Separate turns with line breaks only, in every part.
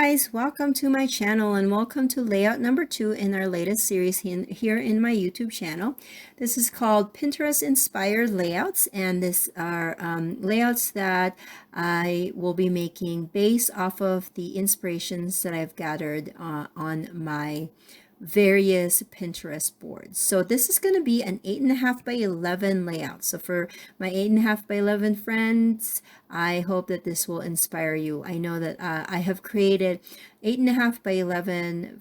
guys, welcome to my channel and welcome to layout number 2 in our latest series here in my YouTube channel. This is called Pinterest Inspired Layouts, and this are layouts that I will be making based off of the inspirations that I've gathered on my various Pinterest boards. So this is going to be an 8.5 by 11 layout. So for my 8.5 by 11 friends, I hope that this will inspire you. I know that I have created 8.5 by 11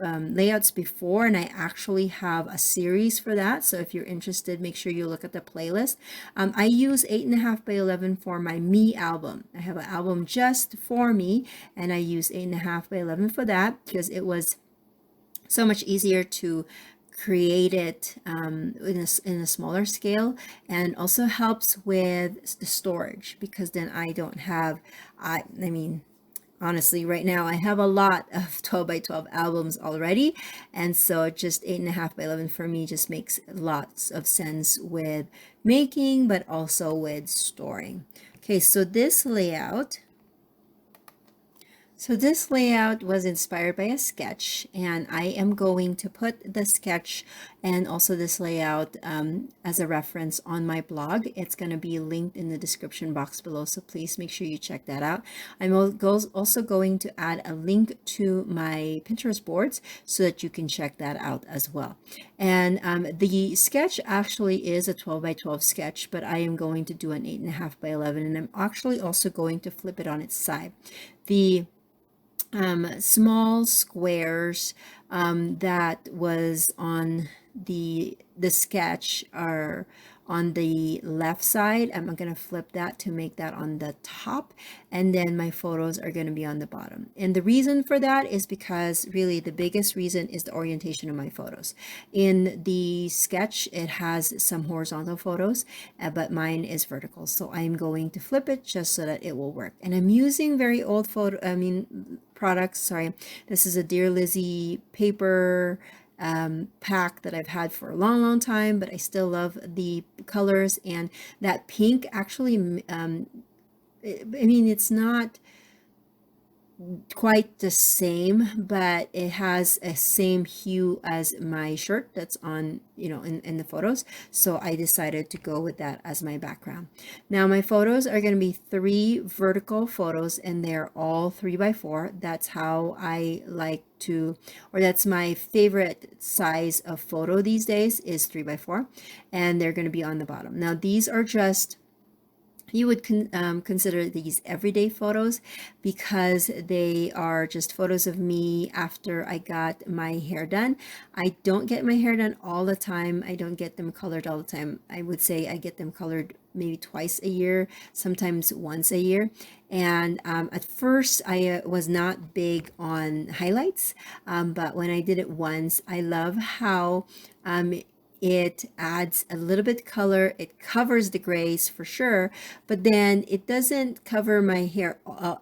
layouts before, and I actually have a series for that. So if you're interested, make sure you look at the playlist. I use 8.5 by 11 for my me album. I have an album just for me, and I use 8.5 by 11 for that because it was so much easier to create it in a smaller scale, and also helps with the storage because then I don't have, I mean, honestly, right now I have a lot of 12 by 12 albums already, and so just 8.5 by 11 for me just makes lots of sense with making, but also with storing. Okay, so this layout was inspired by a sketch, and I am going to put the sketch and also this layout as a reference on my blog. It's going to be linked in the description box below, so please make sure you check that out. I'm also going to add a link to my Pinterest boards so that you can check that out as well. And the sketch actually is a 12 by 12 sketch, but I am going to do an 8.5 by 11, and I'm actually also going to flip it on its side. The small squares that was on the sketch are on the left side. I'm going to flip that to make that on the top, and then my photos are going to be on the bottom. And the reason for that is because really the biggest reason is the orientation of my photos. In the sketch it has some horizontal photos, but mine is vertical, so I'm going to flip it just so that it will work. And I'm using very old products. Sorry, this is a Dear Lizzy paper pack that I've had for a long time, but I still love the colors. And that pink actually, it's not quite the same, but it has a same hue as my shirt that's on, in the photos. So I decided to go with that as my background. Now my photos are going to be 3 vertical photos, and they're all 3 by 4. That's how I like to, or that's my favorite size of photo these days, is 3 by 4, and they're going to be on the bottom. Now these are just, you would consider these everyday photos because they are just photos of me after I got my hair done. I don't get my hair done all the time. I don't get them colored all the time. I would say I get them colored maybe twice a year, sometimes once a year. And at first I was not big on highlights, but when I did it once, I love how it adds a little bit color. It covers the grays for sure, but then it doesn't cover my hair all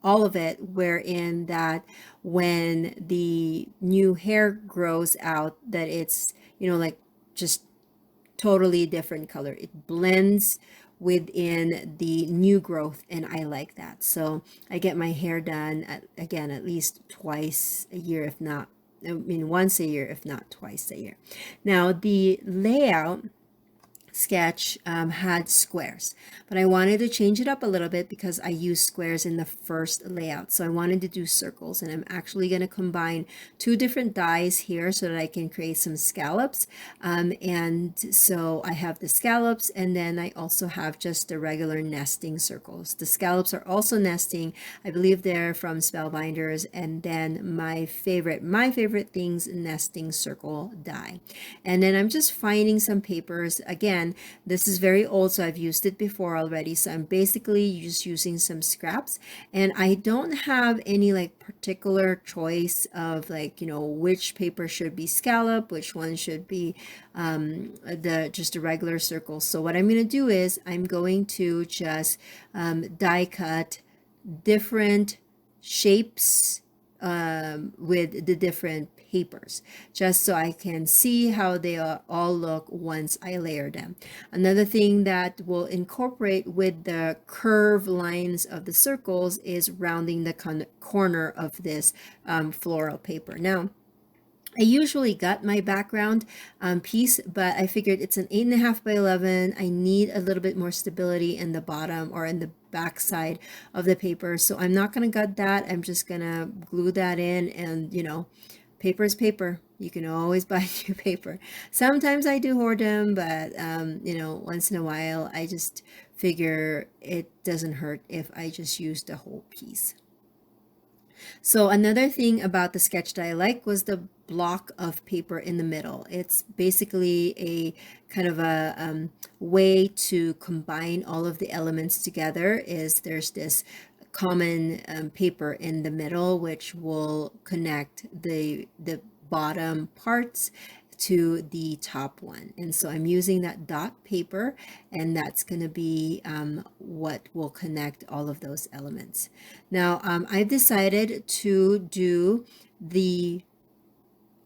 of it, wherein that when the new hair grows out, that it's, like just totally different color. It blends within the new growth, and I like that. So I get my hair done at least twice a year, if not, once a year, if not twice a year. Now the layout sketch had squares, but I wanted to change it up a little bit because I used squares in the first layout. So I wanted to do circles, and I'm actually going to combine 2 different dies here so that I can create some scallops. And so I have the scallops, and then I also have just the regular nesting circles. The scallops are also nesting. I believe they're from Spellbinders. And then my favorite things, nesting circle die. And then I'm just finding some papers. Again, this is very old, so I've used it before already. So I'm basically just using some scraps, and I don't have any like particular choice of which paper should be scallop, which one should be just a regular circle. So what I'm going to do is I'm going to just die cut different shapes with the different papers, just so I can see how they all look once I layer them. Another thing that will incorporate with the curve lines of the circles is rounding the corner of this floral paper. Now, I usually got my background piece, but I figured it's an 8.5 by 11. I need a little bit more stability in the bottom or in the back side of the paper. So I'm not going to gut that. I'm just going to glue that in, and paper is paper. You can always buy new paper. Sometimes I do hoard them, but once in a while, I just figure it doesn't hurt if I just use the whole piece. So another thing about the sketch that I like was the block of paper in the middle. It's basically a kind of a way to combine all of the elements together. Is there's this common paper in the middle which will connect the bottom parts to the top one. And so I'm using that dot paper, and that's going to be what will connect all of those elements. Now, I've decided to do the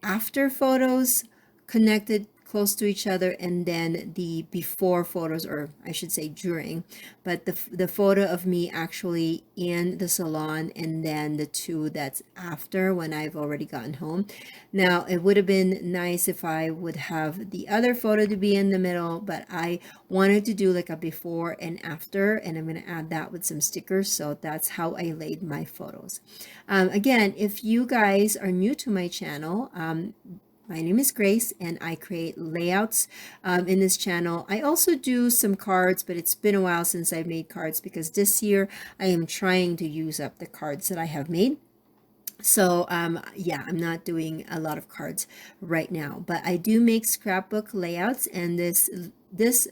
after photos connected close to each other, and then the before photos, or I should say during, but the photo of me actually in the salon, and then the two that's after when I've already gotten home. Now, it would have been nice if I would have the other photo to be in the middle, but I wanted to do like a before and after, and I'm going to add that with some stickers. So that's how I laid my photos. Again, if you guys are new to my channel, my name is Grace, and I create layouts in this channel. I also do some cards, but it's been a while since I've made cards because this year I am trying to use up the cards that I have made. So yeah, I'm not doing a lot of cards right now, but I do make scrapbook layouts, and this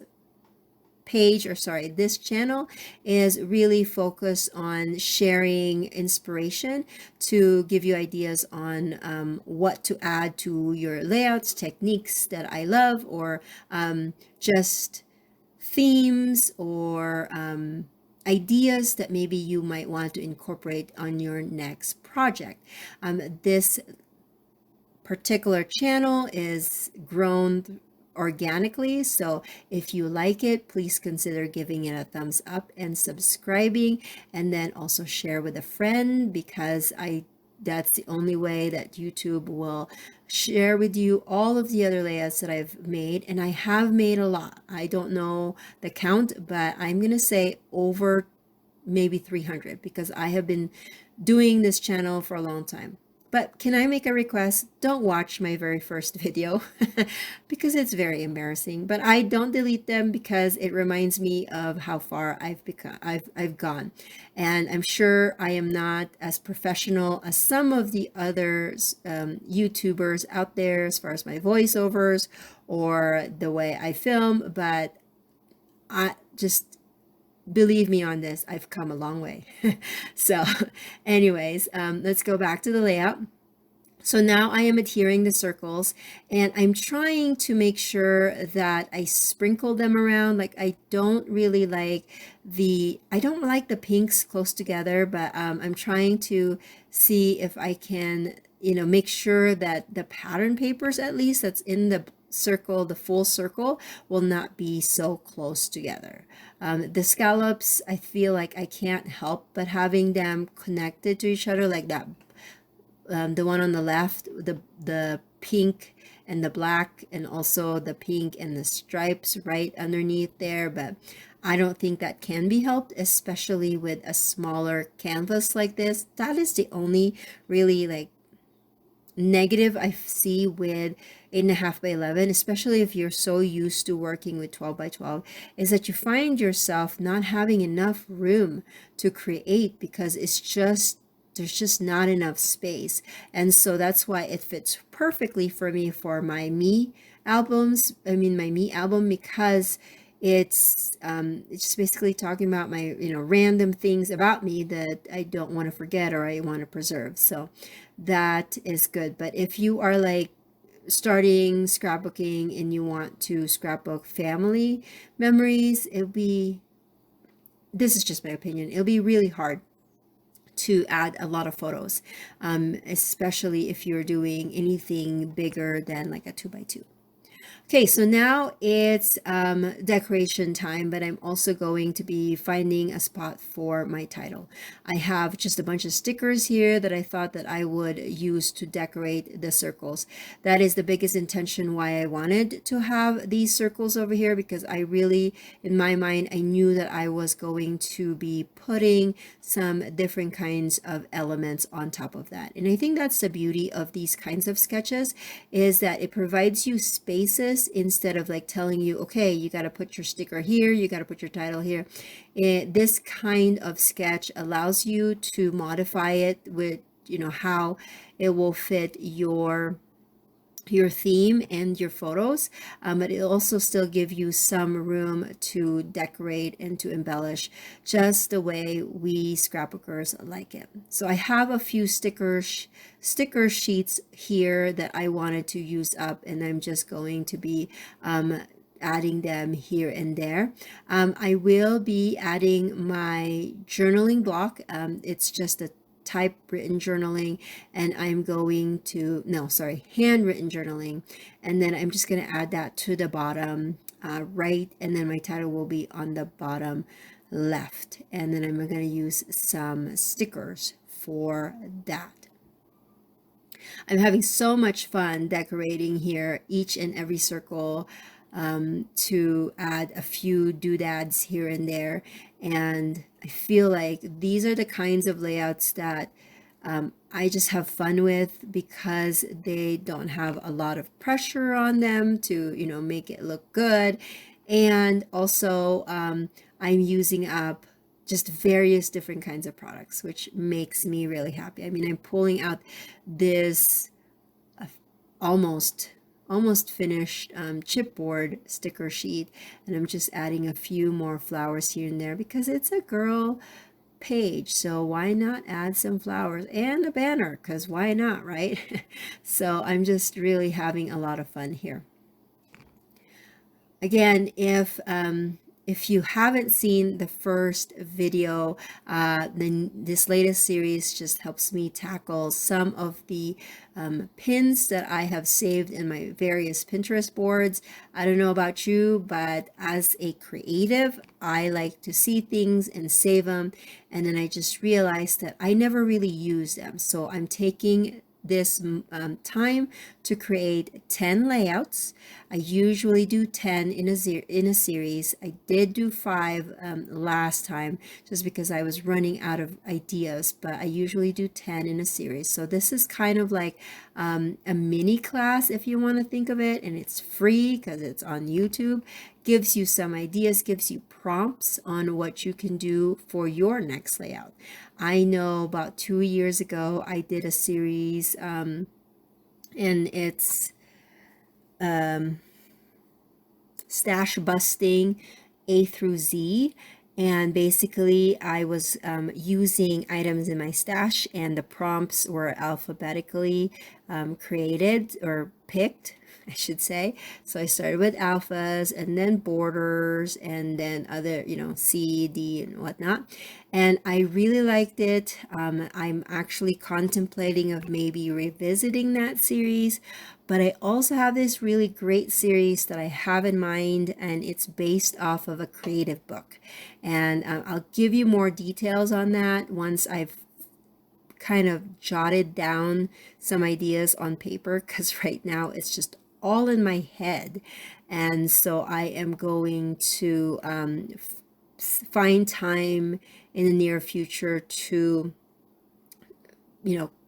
page, or sorry, this channel is really focused on sharing inspiration to give you ideas on what to add to your layouts, techniques that I love, or just themes or ideas that maybe you might want to incorporate on your next project. This particular channel is grown organically, so if you like it, please consider giving it a thumbs up and subscribing, and then also share with a friend, because that's the only way that YouTube will share with you all of the other layouts that I've made. And I have made a lot. I don't know the count, but I'm gonna say over maybe 300, because I have been doing this channel for a long time. But can I make a request? Don't watch my very first video because it's very embarrassing. But I don't delete them because it reminds me of how far I've gone. And I'm sure I am not as professional as some of the other YouTubers out there as far as my voiceovers or the way I film, but I just believe me on this, I've come a long way. So anyways, let's go back to the layout. So now I am adhering the circles, and I'm trying to make sure that I sprinkle them around. Like I don't like the pinks close together, but I'm trying to see if I can, make sure that the pattern papers, at least that's in the circle, the full circle, will not be so close together. The scallops, I feel like I can't help but having them connected to each other, like that. The one on the left, the pink and the black, and also the pink and the stripes right underneath there, but I don't think that can be helped, especially with a smaller canvas like this. That is the only really like negative I see with 8.5 by 11, especially if you're so used to working with 12 by 12, is that you find yourself not having enough room to create because there's just not enough space. And so that's why it fits perfectly for me for my me albums. I mean, my me album, because it's just basically talking about my random things about me that I don't want to forget or I want to preserve. So that is good. But if you are like starting scrapbooking and you want to scrapbook family memories, this is just my opinion, it'll be really hard to add a lot of photos, especially if you're doing anything bigger than like a 2x2. Okay, so now it's decoration time, but I'm also going to be finding a spot for my title. I have just a bunch of stickers here that I thought that I would use to decorate the circles. That is the biggest intention why I wanted to have these circles over here, because I really, in my mind, I knew that I was going to be putting some different kinds of elements on top of that. And I think that's the beauty of these kinds of sketches, is that it provides you spaces instead of like telling you, okay, you got to put your sticker here, you got to put your title here. This kind of sketch allows you to modify it with, how it will fit your theme and your photos, but it'll also still give you some room to decorate and to embellish just the way we scrapbookers like it. So I have a few sticker sheets here that I wanted to use up, and I'm just going to be adding them here and there. I will be adding my journaling block. It's just a typewritten journaling, and I'm going to, no, sorry, handwritten journaling. And then I'm just going to add that to the bottom right, and then my title will be on the bottom left. And then I'm going to use some stickers for that. I'm having so much fun decorating here, each and every circle, to add a few doodads here and there. And I feel like these are the kinds of layouts that I just have fun with, because they don't have a lot of pressure on them to, make it look good. And also, I'm using up just various different kinds of products, which makes me really happy. I mean, I'm pulling out this almost finished chipboard sticker sheet, and I'm just adding a few more flowers here and there because it's a girl page, so why not add some flowers and a banner, because why not, right? So I'm just really having a lot of fun here. Again, if you haven't seen the first video, then this latest series just helps me tackle some of the pins that I have saved in my various Pinterest boards. I don't know about you, but as a creative, I like to see things and save them. And then I just realized that I never really use them. So I'm taking this time to create 10 layouts. I usually do 10 in a series. I did do 5 last time just because I was running out of ideas, but I usually do 10 in a series. So this is kind of like a mini class, if you want to think of it, and it's free because it's on YouTube. Gives you some ideas, gives you prompts on what you can do for your next layout. I know about 2 years ago, I did a series, and it's stash busting A through Z. And basically, I was using items in my stash, and the prompts were alphabetically created or picked, I should say. So I started with alphas, and then borders, and then other, C, D, and whatnot. And I really liked it. I'm actually contemplating of maybe revisiting that series. But I also have this really great series that I have in mind, and it's based off of a creative book. And I'll give you more details on that once I've kind of jotted down some ideas on paper, because right now it's just all in my head. And so I am going to find time in the near future to,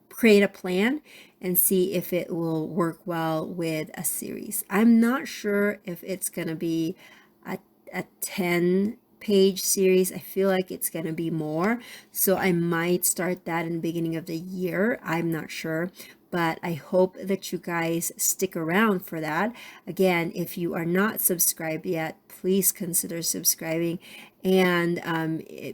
create a plan and see if it will work well with a series. I'm not sure if it's going to be a 10-page series. I feel like it's going to be more. So I might start that in the beginning of the year. I'm not sure. But I hope that you guys stick around for that. Again, if you are not subscribed yet, please consider subscribing, and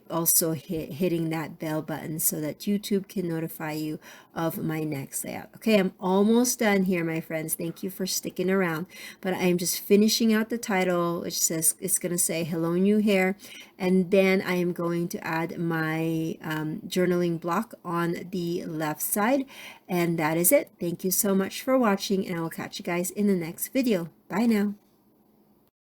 also hitting that bell button so that YouTube can notify you of my next layout. Okay, I'm almost done here, my friends. Thank you for sticking around, but I'm just finishing out the title, which says, it's going to say hello new hair, and then I am going to add my journaling block on the left side, and that is it. Thank you so much for watching, and I will catch you guys in the next video. Bye now.